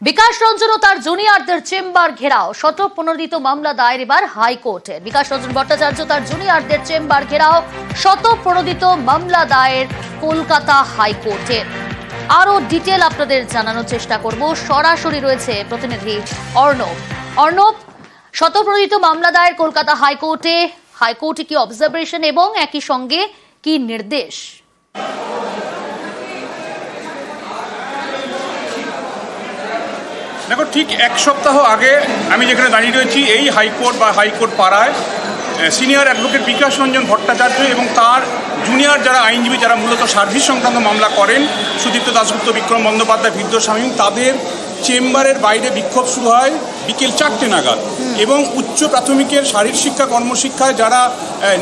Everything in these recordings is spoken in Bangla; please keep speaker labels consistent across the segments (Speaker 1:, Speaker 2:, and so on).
Speaker 1: বিকাশ রঞ্জন ও তার জুনিয়রদের চেম্বার ঘেরাও শতপ্রণোদিত মামলা দায়ের এবার হাইকোর্টে। বিকাশ রঞ্জন ভট্টাচার্য তার জুনিয়রদের চেম্বার ঘেরাও শতপ্রণোদিত মামলা দায়ের কলকাতা হাইকোর্টে। আরো ডিটেল আপনাদের জানানোর চেষ্টা করব, সরাসরি রয়েছে প্রতিনিধি অর্ণব। শতপ্রণোদিত মামলা দায়ের কলকাতা হাইকোর্টে কি অবজারভেশন এবং একই সঙ্গে কি নির্দেশ?
Speaker 2: দেখো, ঠিক এক সপ্তাহ আগে আমি যেখানে দাঁড়িয়ে রয়েছি এই হাইকোর্ট বা হাইকোর্ট পাড়ায় সিনিয়র অ্যাডভোকেট বিকাশ রঞ্জন ভট্টাচার্য এবং তার জুনিয়র যারা আইনজীবী যারা মূলত সার্ভিস সংক্রান্ত মামলা করেন, সুদীপ্ত দাশগুপ্ত, বিক্রম বন্দ্যোপাধ্যায়, বিদ্যস্বামী, তাদের চেম্বারের বাইরে বিক্ষোভ শুরু হয় বিকেল 4টে নাগাদ। এবং উচ্চ প্রাথমিকের শারীর শিক্ষা কর্মশিক্ষায় যারা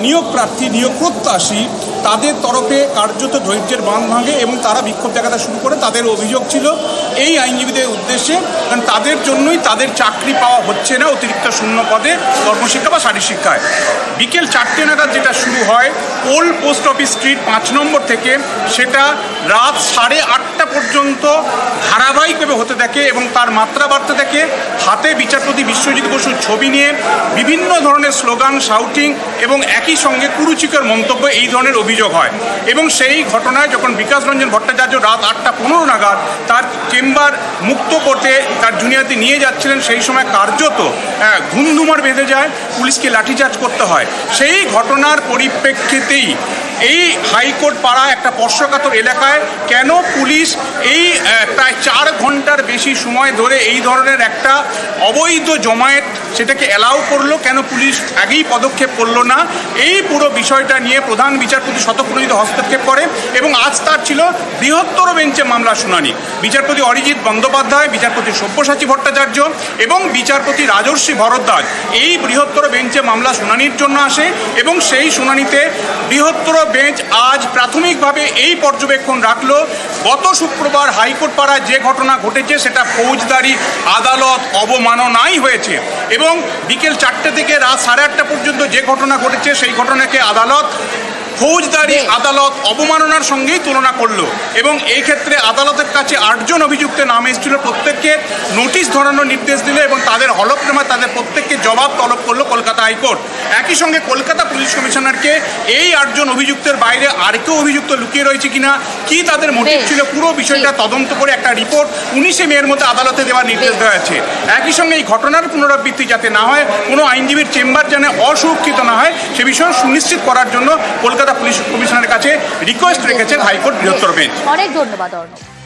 Speaker 2: নিয়োগ প্রার্থী, নিয়োগ প্রত্যাশী, তাদের তরফে কার্যত ধৈর্যের বাঁধ ভাঙে এবং তারা বিক্ষোভ দেখাতে শুরু করে। তাদের অভিযোগ ছিল এই আইনজীবীদের উদ্দেশ্যে, কারণ তাদের জন্যই তাদের চাকরি পাওয়া হচ্ছে না অতিরিক্ত শূন্য পদে কর্মশিক্ষা বা শারীর শিক্ষায়। বিকেল 4টে নাগাদ যেটা শুরু হয় ওল্ড পোস্ট অফিস স্ট্রিট 5 নম্বর থেকে, সেটা রাত 8:30 পর্যন্ত ধারাবাহিকভাবে হতে থাকে এবং তার মাত্রা বাড়তে থাকে। হাতে বিচারপতি বিশ্বজিৎ বসুর ছবি নিয়ে বিভিন্ন ধরনের স্লোগান, শাউটিং এবং একই সঙ্গে কুরুচিকর মন্তব্য, এই ধরনের অভিযোগ হয়। এবং সেই ঘটনায় যখন বিকাশ রঞ্জন ভট্টাচার্য রাত 8:15 নাগাদ তার চেম্বার মুক্ত করতে তার জুনিয়রদের নিয়ে যাচ্ছিলেন, সেই সময় কার্যত ধুমধুমার বেঁধে যায়, পুলিশকে লাঠিচার্জ করতে হয়। সেই ঘটনার পরিপ্রেক্ষিতেই এই হাইকোর্ট পাড়া একটা স্পর্শকাতর এলাকায় কেন পুলিশ এই প্রায় 4 ঘন্টার বেশি সময় ধরে এই ধরনের একটা অবৈধ জমায়েত সেটাকে অ্যালাউ করলো, কেন পুলিশ আগেই পদক্ষেপ করলো না, এই পুরো বিষয়টা নিয়ে প্রধান বিচারপতি শতপ্রণোদিত হস্তক্ষেপ করে। এবং আজ তার ছিল বৃহত্তর বেঞ্চে মামলা শুনানি। বিচারপতি অরিজিৎ বন্দ্যোপাধ্যায়, বিচারপতি সব্যসাচী ভট্টাচার্য এবং বিচারপতি রাজর্ষি ভরদ্বাজ এই বৃহত্তর বেঞ্চে মামলা শুনানির জন্য আসে। এবং সেই শুনানিতে বৃহত্তর বেঞ্চ আজ প্রাথমিকভাবে এই পর্যবেক্ষণ রাখলো, গত শুক্রবার হাইকোর্ট পাড়ায় যে ঘটনা ঘটেছে সেটা ফৌজদারি আদালত অবমাননাই হয়েছে। এবং বিকেল 4টে থেকে রাত 8:30 পর্যন্ত যে ঘটনা ঘটেছে সেই ঘটনাকে আদালত ফৌজদারি আদালত অবমাননার সঙ্গেই তুলনা করলো। এবং এই ক্ষেত্রে আদালতের কাছে 8 জন অভিযুক্তের নাম এসেছিল, প্রত্যেককে নোটিশ ধরানোর নির্দেশ দিল এবং তাদের হলফনামায় তাদের প্রত্যেককে জবাব তলব করলো কলকাতা হাইকোর্ট। একই সঙ্গে কলকাতা পুলিশ কমিশনারকে এই 8 জন অভিযুক্তের বাইরে আর কেউ অভিযুক্ত লুকিয়ে রয়েছে কিনা, কি তাদের মোটিভ ছিল, পুরো বিষয়টা তদন্ত করে একটা রিপোর্ট 19 মের মধ্যে আদালতে দেওয়ার নির্দেশ দেওয়া হয়েছে। একই সঙ্গে এই ঘটনার পুনরাবৃত্তি যাতে না হয়, কোনো আইনজীবীর চেম্বার যেন অসুরক্ষিত না হয়, সে বিষয়ে সুনিশ্চিত করার জন্য কলকাতা পুলিশ কমিশনারের কাছে রিকোয়েস্ট রেখেছেন হাইকোর্ট বৃহত্তর বেঞ্চ।
Speaker 1: অনেক ধন্যবাদ অর্ণব।